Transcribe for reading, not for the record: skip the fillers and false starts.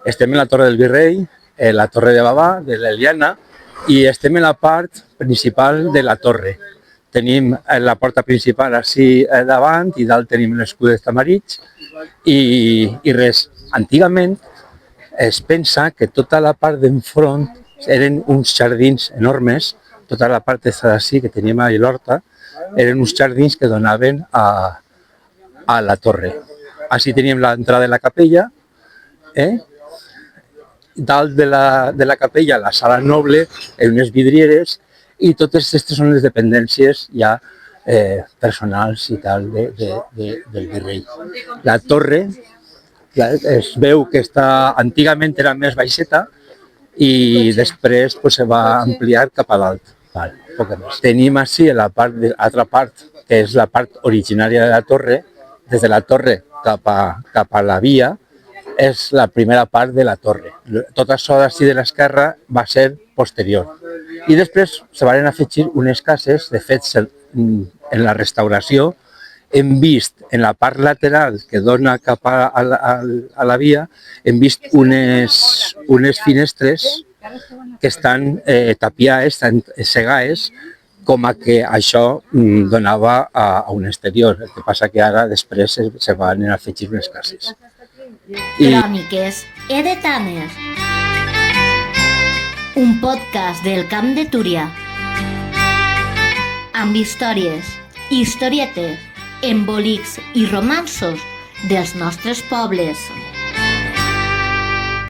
Estem en la Torre del Virrei, la Torre de Bavà, de l'Eliana, i estem en la part principal de la torre. Tenim la porta principal així davant i dalt tenim l'escut de Tamaritx i res. Antigament es pensa que tota la part d'enfront eren uns jardins enormes, tota la part d'ací que teníem a l'horta eren uns jardins que donaven a la torre. Així teníem l'entrada de la capella, dalt de la capella la sala noble, unes vidrieres, i totes aquestes són les dependències ja personals i tal del virrei. La torre es veu que antigament era més baixeta i després se va ampliar cap a dalt. Tenim així l'altra part, que és la part originària de la torre. Des de la torre cap a la via és la primera part de la torre. Tot això d'ací de l'esquerra va ser posterior. I després se van afegir unes cases. De fet, en la restauració hem vist en la part lateral que dona cap a la via, hem vist unes finestres que estan tapiades, estan cegades, com a que això donava a un exterior. El que passa que ara després se van afegir unes cases. Cròniques Edetanes, un podcast del Camp de Túria, amb històries, historietes, embolics i romanços dels nostres pobles.